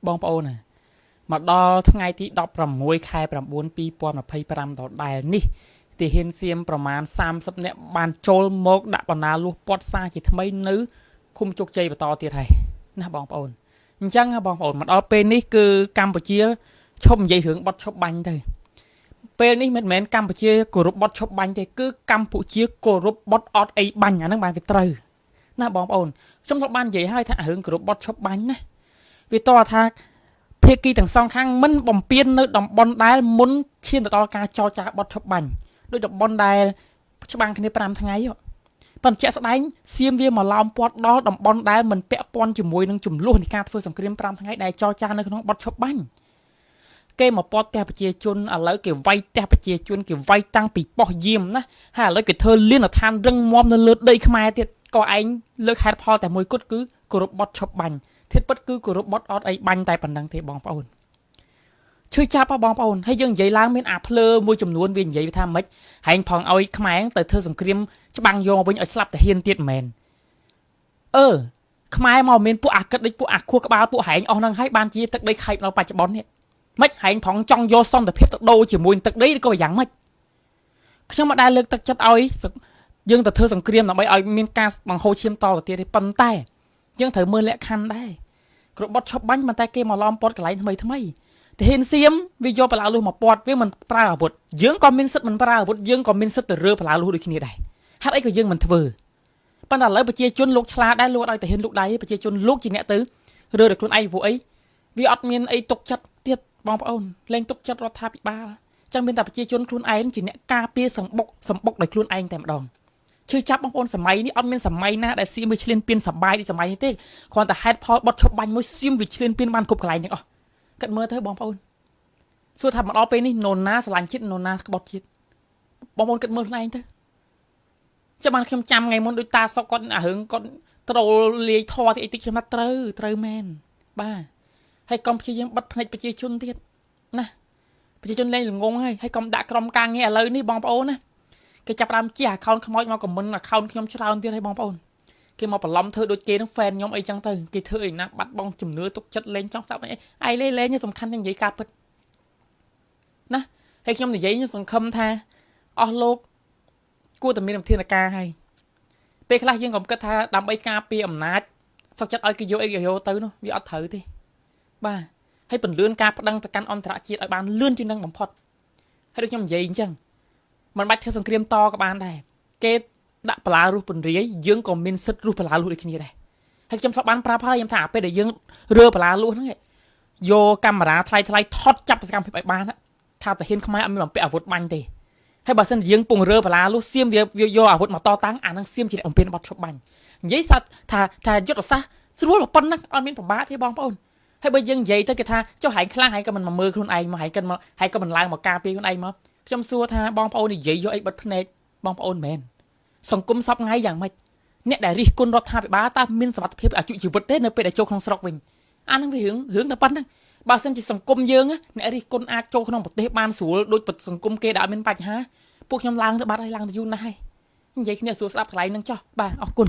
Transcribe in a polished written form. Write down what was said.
បងប្អូនណាមកដល់ថ្ងៃទី16ខែ9 2025ដដែលនេះទាហានសៀមប្រមាណ30នាក់បានចូលមកដាក់បណ្ណាលួសព័ទ្ធសារជាថ្មីនៅឃុំជោគជ័យបន្តទៀតហើយណាបងប្អូនអញ្ចឹងបងប្អូនមកដល់ពេលនេះគឺកម្ពុជាឈប់និយាយរឿងបត់ឈប់បាញ់ទៅពេលនេះមិនមែនកម្ពុជាគោរពបត់ឈប់បាញ់ទេគឺកម្ពុជាគោរពបត់អត់អីបាញ់អាហ្នឹងបានវាត្រូវណាបងប្អូនខ្ញុំធ្លាប់បាននិយាយហើយថារឿងគោរពបត់ឈប់បាញ់ណាវាតថាភាគីទាំងសងខាងមិនបំពេញនៅតំបន់ដែលមុនឈានទៅដល់ការចរចាបត់ឈប់បាញ់ដោយតំបន់ដែលច្បាំងគ្នា5ថ្ងៃប៉ុន្តែជាក់ស្ដែងសៀមវាមកឡោមព័ទ្ធដល់តំបន់ដែលមិនពាក់ព័ន្ធជាមួយនឹងចំនួននៃការធ្វើសង្គ្រាម5ថ្ងៃដែលចរចានៅក្នុងបត់ឈប់បាញ់គេមកព័ទ្ធផ្ទះប្រជាជនឥឡូវគេវាយផ្ទះប្រជាជនគេវាយតាំងពីប៉ោះយាមណាហើយឥឡូវគេធ្វើលៀនឋានរឹងមាំនៅលើដីខ្មែរទៀតក៏ឯងលើកហេតុផលតែមួយគត់គឺគោរពបត់ឈប់បាញ់ធៀបពិតគឺគោរពបត់អត់អីបាញ់តែប៉ុណ្្នឹងទេបងប្អូនឈឺចាប់បងប្អូនហើយយើងនិយាយឡើងមានអាភ្លើមួយចំនួនវានិយាយថាម៉េចហែងផងឲ្យខ្មែរទៅធ្វើសង្គ្រាមច្បាំងយកវិញឲ្យស្លាប់តាហ៊ានទៀតមែនខ្មែរមកមានពួកអាកិតដូចពួកអាខួរក្បាលពួកហែងអស់ហ្នឹងហើយបានជាទឹកដីខេបនៅបច្ចុប្បន្ននេះម៉េចហែងផងចង់យកសន្តិភាពទៅដូរជាមួយទឹកដីឬក៏យ៉ាងម៉េចខ្ញុំមិនដែលលើកទឹកចិត្តឲ្យយើងទៅធ្វើសង្គ្រាមដើម្បីឲ្យមានការបង្ហូរឈាមតទៅទៀតទេប៉ុន្តែយើងត្រូវមើលលក្ខខណ្ឌដែរក្របត់ឈប់បាញ់ប៉ុន្តែគេមកឡោមព័ទ្ធកន្លែងថ្មីទាហានសៀមវាយកបលាលុះមកព័ទ្ធវាមិនប្រើអាវុធយើងក៏មានសិទ្ធិមិនប្រើអាវុធយើងក៏មានសិទ្ធិទៅរើបលាលុះដូចគ្នាដែរហេតុអីក៏យើងមិនធ្វើប៉ុន្តែឥឡូវប្រជាជនលោកឆ្លាតដែរលោកឲ្យទាហានលោកដៃប្រជាជនលោកជាអ្នកទៅរើតែខ្លួនឯងពួកអីវាអត់មានអីទុកចិត្តទៀតបងប្អូនលែងទុកចិត្តរដ្ឋាភិបាលចឹងមានតែប្រជាជនខ្លួនឯងជាអ្នកការពារសម្បុកដោយខ្លួនឯងតែម្ដងឈឺចាប់បងប្អូនសម័យនេះអត់មានសម័យណាដែលសៀមវាឈ្លានពានសបាយដូចសម័យនេះទេគ្រាន់តែហេតុផលបត់ឈប់បាញ់មួយសៀមវាឈ្លានពានបានគ្រប់កន្លែងទាំងអស់គិតមើលទៅបងប្អូនសួរថាមកដល់ពេលនេះនរណាស្រឡាញ់ជាតិនរណាក្បត់ជាតិបងប្អូនគិតមើលខ្លួនឯងទៅចាំបានខ្ញុំចាំថ្ងៃមុនដូចតាសុកគាត់អារឿងគាត់ត្រូលលាយធរទីអីតិចខ្ញុំថាត្រូវមែនបាទហើយកុំព្យាយាមបិទភ្នែកប្រជាជនទៀតណាប្រជាជនលែងល្ងងហើយកុំដាក់ក្រុមការងារឥឡូវនេះបងប្អូនណាគេចាប់ដើមជិះ account ខ្មោចមកខមមិន account ខ្ញុំច្រើនទៀតហើយបងប្អូនគេមកបន្លំធ្វើដូចគេនឹង fan ខ្ញុំអីចឹងទៅគេធ្វើអីណាបាត់បង់ជំនឿទុកចិត្តលេងចង់ស្ដាប់អីឯលេងសំខាន់តែនិយាយការពិតណាហើយខ្ញុំនិយាយខ្ញុំសង្ឃឹមថាអស់លោកគួរតែមានវិធានការហើយពេលខ្លះយើងកុំគិតថាដើម្បីការពារអំណាចសុខចិត្តឲ្យគេយកអីយកទៅនោះវាអត់ត្រូវទេបាទហើយពន្លឿនការប្តឹងទៅកាន់អន្តរជាតិឲ្យបានលឿនជាងនឹងបំផុតហើយដូចខ្ញុំនិយាយអញ្ចឹងមិនបាច់ធ្វើសង្គ្រាមតក៏បានដែរគេដាក់បលារស់ពន្រាយយើងក៏មានសិទ្ធិរស់បលារស់ដូចគ្នាដែរហើយខ្ញុំធ្លាប់បានប្រាប់ហើយខ្ញុំថាពេលដែលយើងរើបលារស់ហ្នឹងយកកាមេរ៉ាថ្លៃថតចាប់សកម្មភាពឲ្យបានថាតាហ៊ានខ្មែរអត់មានបំពាក់អាវុធបាញ់ទេហើយបើសិនយើងពងរើបលាលុះសៀមវាយកអាវុធមកតតាំងអានឹងសៀមជាអ្នកបំពេញបត់ឈប់បាញ់និយាយថាយុទ្ធសាស្ត្រស្រួលប៉ុណ្ណឹងអត់មានពិបាកទេបងប្អូនហើយបើយើងនិយាយទៅគេថាចុះហែងខ្លាំងហែងក៏មិនមកមើលខ្លួនឯងមកហែងក៏មិនឡើងមកការពារខ្លួនឯងមកខ្ញុំសួរថាបងប្អូននិយាយយកអីបិទភ្នែកបងប្អូនមែនសង្គមសពថ្ងៃយ៉ាងម៉េចអ្នកដែលរិះគន់រដ្ឋាភិបាលតើមានសមត្ថភាពអាយុជីវិតទេនៅពេលដែលចូលក្នុងស្រុកវិញអានឹងវារឿងតែប៉ុណ្្នឹងបើសិនជាសង្គមយើងអ្នករិះគន់អាចចូលក្នុងប្រទេសបានស្រួលដូចសង្គមគេដែលអត់មានបញ្ហាពួកខ្ញុំឡើងទៅបាត់ហើយឡើងទៅយូរណាស់ហើយនិយាយគ្នាស្រួលស្ដាប់កន្លែងហ្នឹងចុះបាទអរគុណ